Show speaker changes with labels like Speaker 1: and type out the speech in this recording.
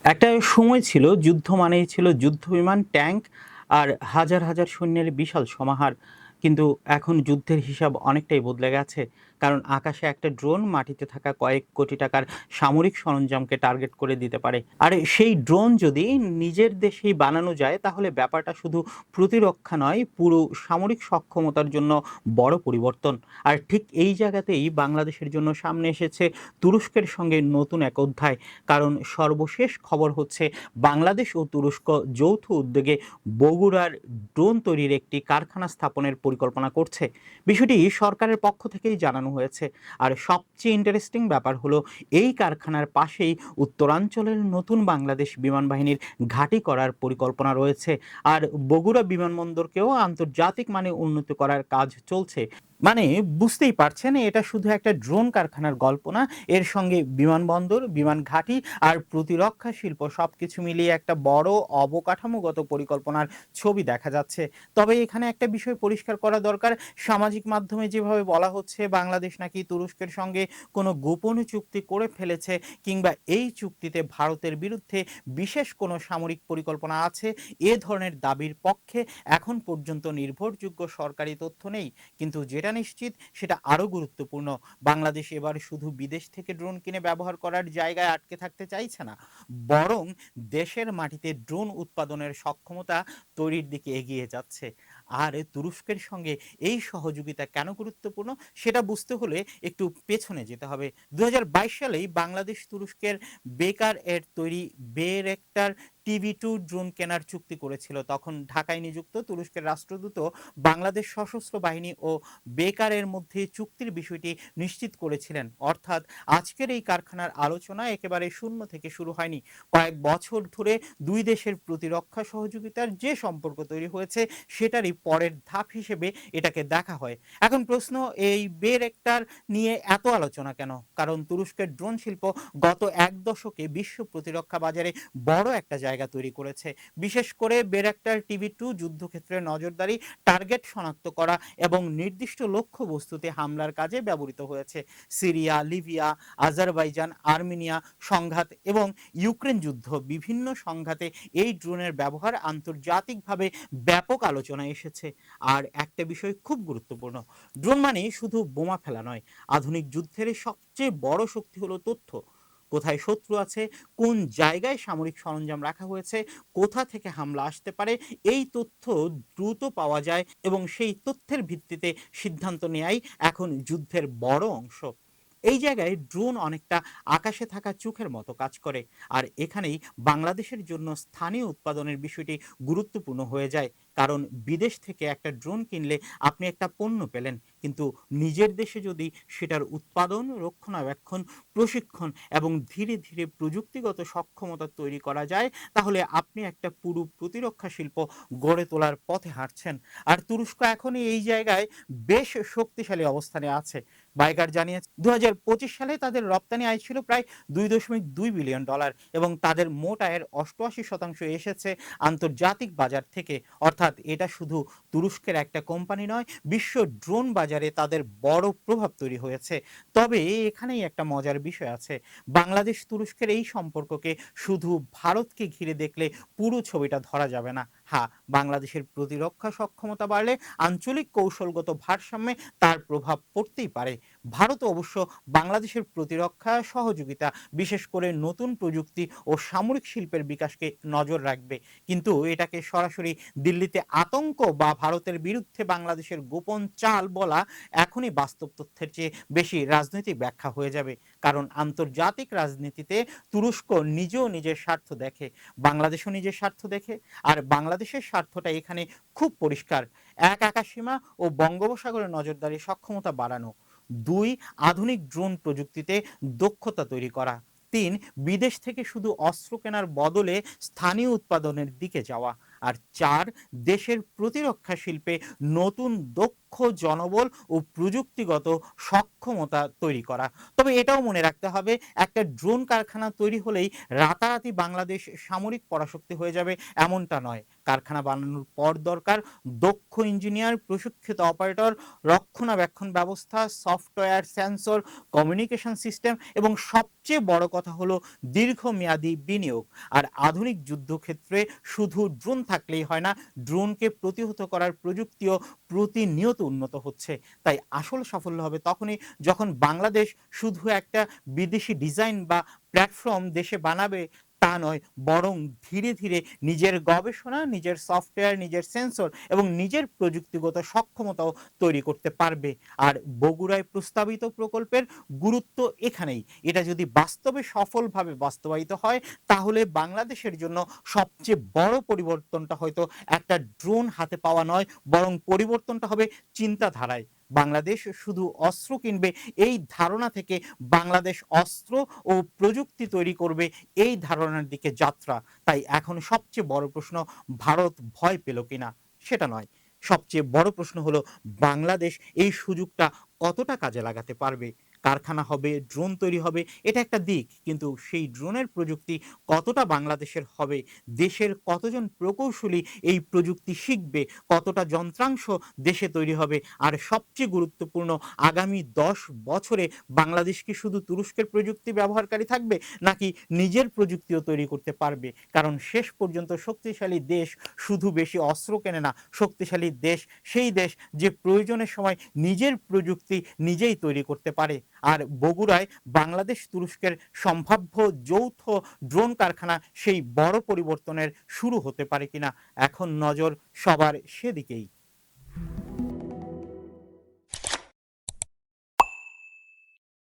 Speaker 1: একটা সময় ছিল যুদ্ধ মানেই ছিল যুদ্ধ বিমান, ট্যাঙ্ক আর হাজার হাজার সৈন্যের বিশাল সমাহার। কিন্তু এখন যুদ্ধের হিসাব অনেকটাই বদলে গেছে। কারণ আকাশে একটা ড্রোন মাটিতে থাকা কয়েক কোটি টাকার সামরিক সরঞ্জামকে টার্গেট করে দিতে পারে। আর সেই ড্রোন যদি নিজের দেশেই বানানো যায় তাহলে ব্যাপারটা শুধু প্রতিরক্ষা নয়, পুরো সামরিক সক্ষমতার জন্য বড় পরিবর্তন। আর ঠিক এই জায়গাতেই বাংলাদেশের জন্য সামনে এসেছে তুরস্কের সঙ্গে নতুন এক অধ্যায়। কারণ সর্বশেষ খবর হচ্ছে বাংলাদেশ ও তুরস্ক যৌথ উদ্যোগে বগুড়ার ড্রোন তৈরির একটি কারখানা স্থাপনের পরিকল্পনা করছে। বিষয়টি সরকারের পক্ষ থেকেই জানানো হয়েছে। আর সবচেয়ে ইন্টারেস্টিং ব্যাপার হলো এই কারখানার পাশেই উত্তরাঞ্চলের নতুন বাংলাদেশ বিমান বাহিনীর ঘাঁটি করার পরিকল্পনা রয়েছে। আর বগুড়া বিমানবন্দরকেও আন্তর্জাতিক মানে উন্নত করার কাজ চলছে। মানে বুঝতেই পারছেন, এটা শুধু একটা ড্রোন কারখানার গল্প না, এর সঙ্গে বিমানবন্দর, বিমান ঘাঁটি আর প্রতিরক্ষা শিল্প সবকিছু মিলিয়ে একটা বড় অবকাঠামোগত পরিকল্পনার ছবি দেখা যাচ্ছে। তবে এখানে একটা বিষয় পরিষ্কার করা দরকার, সামাজিক মাধ্যমে যেভাবে বলা হচ্ছে বাংলাদেশ নাকি তুরস্কের সঙ্গে কোনো গোপন চুক্তি করে ফেলেছে, কিংবা এই চুক্তিতে ভারতের বিরুদ্ধে বিশেষ কোনো সামরিক পরিকল্পনা আছে, এ ধরনের দাবির পক্ষে এখন পর্যন্ত নির্ভরযোগ্য সরকারি তথ্য নেই। কিন্তু যেটা নিশ্চিত সেটা আরো গুরুত্বপূর্ণ, বাংলাদেশ এবার শুধু বিদেশ থেকে ড্রোন কিনে ব্যবহার করার জায়গায় আটকে থাকতে চাইছে না, বরং দেশের মাটিতে ড্রোন উৎপাদনের সক্ষমতা তৈরির দিকে এগিয়ে যাচ্ছে। আর তুরস্কের সঙ্গে এই সহযোগিতা কেন গুরুত্বপূর্ণ সেটা বুঝতে হলে একটু পেছনে যেতে হবে। 2022 সালেই বাংলাদেশ তুরস্কের বেকার এর তৈরি বেরেক্টার টিভি 2 ড্রোন কেনার চুক্তি করেছিল। তখন ঢাকায় নিযুক্ত তুরস্কের রাষ্ট্রদূত বাংলাদেশ সশস্ত্র বাহিনী ও বেকারের মধ্যে চুক্তির বিষয়টি নিশ্চিত করেছিলেন। অর্থাৎ আজকের এই কারখানার আলোচনা একেবারে শূন্য থেকে শুরু হয়নি। কয়েক বছর ধরে দুই দেশের প্রতিরক্ষা সহযোগিতার যে সম্পর্ক তৈরি হয়েছে সেটারই পরের ধাপ হিসেবে এটাকে দেখা হয়। এখন প্রশ্ন, এই বেরেক্টার নিয়ে এত আলোচনা কেন? কারণ তুরস্কের ড্রোন শিল্প গত এক দশকে বিশ্ব প্রতিরক্ষা বাজারে বড় একটা জায়গা তৈরি করেছে। বিশেষ করে বেরেক্টার টিভি 2 যুদ্ধক্ষেত্রে নজরদারি, টার্গেট শনাক্ত করা এবং নির্দিষ্ট লক্ষ্য বস্তুতে হামলার কাজে ব্যবহৃত হয়েছে। সিরিয়া, লিবিয়া, আজারবাইজান, আর্মেনিয়া সংঘাত এবং ইউক্রেন যুদ্ধ, বিভিন্ন সংঘাতে এই ড্রোনের ব্যবহার আন্তর্জাতিকভাবে ব্যাপক আলোচনায় এসেছে। আর একটা বিষয় খুব গুরুত্বপূর্ণ, ড্রোন মানে শুধু বোমা ফেলা নয়, আধুনিক যুদ্ধের সবচেয়ে বড় শক্তি হলো তথ্য। কোথায় শত্রু আছে, কোন জায়গায় সামরিক সরঞ্জাম রাখা হয়েছে, কোথা থেকে হামলা আসতে পারে, এই তথ্য দ্রুত পাওয়া যায় এবং সেই তথ্যের ভিত্তিতে সিদ্ধান্ত নেয়াই এখন যুদ্ধের বড় অংশ। এই জায়গায় ড্রোন অনেকটা আকাশে থাকা চোখের মতো কাজ করে। আর এখানেই বাংলাদেশের জন্য স্থানীয় উৎপাদনের বিষয়টি গুরুত্বপূর্ণ হয়ে যায়। কারণ বিদেশ থেকে একটা ড্রোন কিনলে আপনি একটা পণ্য পেলেন, কিন্তু নিজের দেশে যদি সেটার উৎপাদন, রক্ষণাবেক্ষণ, প্রশিক্ষণ এবং ধীরে ধীরে প্রযুক্তিগত সক্ষমতা তৈরি করা যায়, তাহলে আপনি একটা পুরো প্রতিরক্ষা শিল্প গড়ে তোলার পথে হাঁটছেন। আর তুরস্ক এখন এই জায়গায় বেশ শক্তিশালী অবস্থানে আছে। বাইকার জানিয়েছে 2025 সালে তাদের রপ্তানি আয় ছিল প্রায় $2.2 বিলিয়ন এবং তাদের মোট আয়ের 88% এসেছে আন্তর্জাতিক বাজার থেকে। অর্থাৎ এটা শুধু তুরস্কের একটা কোম্পানি নয়, বিশ্ব ড্রোন বাজারে তাদের বড় প্রভাব তৈরি হয়েছে। তবে এখানেই একটা মজার বিষয় আছে, বাংলাদেশ তুরস্কের এই সম্পর্ককে শুধু ভারতকে ঘিরে দেখলে পুরো ছবিটা ধরা যাবে না। হ্যাঁ, বাংলাদেশের প্রতিরক্ষা সক্ষমতা বাড়লে আঞ্চলিক কৌশলগত ভারসাম্যে তার প্রভাব পড়তেই পারে। ভারত অবশ্য বাংলাদেশের প্রতিরক্ষা সহযোগিতা, বিশেষ করে নতুন প্রযুক্তি ও সামরিক শিল্পের বিকাশকে নজর রাখবে। কিন্তু এটাকে সরাসরি দিল্লিতে আতঙ্ক বা ভারতের বিরুদ্ধে বাংলাদেশের গোপন চাল বলা এখনই বাস্তব তথ্যের চেয়ে বেশি রাজনৈতিক ব্যাখ্যা হয়ে যাবে। কারণ আন্তর্জাতিক রাজনীতিতে তুরস্ক নিজেও নিজের স্বার্থ দেখে, বাংলাদেশও নিজের স্বার্থ দেখে। আর বাংলাদেশের স্বার্থটা এখানে খুব পরিষ্কার: এক, আকাশসীমা ও বঙ্গোপসাগরে নজরদারি সক্ষমতা বাড়ানো; দুই, আধুনিক ড্রোন প্রযুক্তিতে দক্ষতা তৈরি করা; তিন, বিদেশ থেকে শুধু অস্ত্র কেনার বদলে স্থানীয় উৎপাদনের দিকে যাওয়া; আর চার, দেশের প্রতিরক্ষা শিল্পে নতুন দক্ষ দক্ষ জনবল ও প্রযুক্তিগত সক্ষমতা তৈরি করা। তবে এটাও মনে রাখতে হবে, একটা ড্রোন কারখানা তৈরি হলেই রাতারাতি বাংলাদেশ সামরিক পরাশক্তি হয়ে যাবে এমনটা নয়। কারখানা বানানোর পর দরকার দক্ষ ইঞ্জিনিয়ার, প্রশিক্ষিত অপারেটর, রক্ষণাবেক্ষণ ব্যবস্থা, সফটওয়্যার, সেন্সর, কমিউনিকেশন সিস্টেম এবং সবচেয়ে বড় কথা হলো দীর্ঘমেয়াদী বিনিয়োগ। আর আধুনিক যুদ্ধক্ষেত্রে শুধু ড্রোন থাকলেই হয় না, ড্রোনকে প্রতিহত করার প্রযুক্তিও প্রতিনিয়ত উন্নত হচ্ছে। তাই আসল সাফল্য হবে তখনই যখন বাংলাদেশ শুধু একটা বিদেশি ডিজাইন বা প্ল্যাটফর্ম দেশে বানাবে তা নয়, বরং ধীরে ধীরে নিজের গবেষণা, নিজের সফটওয়্যার, নিজের সেন্সর এবং নিজের প্রযুক্তিগত সক্ষমতাও তৈরি করতে পারবে। আর বগুড়ায় প্রস্তাবিত প্রকল্পের গুরুত্ব এখানেই। এটা যদি বাস্তবে সফলভাবে বাস্তবায়িত হয়, তাহলে বাংলাদেশের জন্য সবচেয়ে বড় পরিবর্তনটা হয়তো একটা ড্রোন হাতে পাওয়া নয়, বরং পরিবর্তনটা হবে চিন্তাধারায়। বাংলাদেশ শুধু অস্ত্র কিনবে এই ধারণা থেকে বাংলাদেশ অস্ত্র ও প্রযুক্তি তৈরি করবে এই ধারণার দিকে যাত্রা। তাই এখন সবচেয়ে বড় প্রশ্ন ভারত ভয় পেল কিনা সেটা নয়। সবচেয়ে বড় প্রশ্ন হলো বাংলাদেশ এই সুযোগটা কতটা কাজে লাগাতে পারবে। কারখানা হবে, ড্রোন তৈরি হবে, এটা একটা দিক, কিন্তু সেই ড্রোনের প্রযুক্তি কতটা বাংলাদেশের হবে, দেশের কতজন প্রকৌশলী এই প্রযুক্তি শিখবে, কতটা যন্ত্রাংশ দেশে তৈরি হবে, আর সবচেয়ে গুরুত্বপূর্ণ আগামী 10 বছরে বাংলাদেশ কি শুধু তুরস্কের প্রযুক্তি ব্যবহারকারী থাকবে, নাকি নিজের প্রযুক্তিও তৈরি করতে পারবে। কারণ শেষ পর্যন্ত শক্তিশালী দেশ শুধু বেশি অস্ত্র কেনে না, শক্তিশালী দেশ সেই দেশ যে প্রয়োজনের সময় নিজের প্রযুক্তি নিজেই তৈরি করতে পারে। আর বগুড়ায় বাংলাদেশ তুরস্কের সম্ভাব্য যৌথ ড্রোন কারখানা সেই বড় পরিবর্তনের শুরু হতে পারে কিনা, এখন নজর সবার সেদিকেই।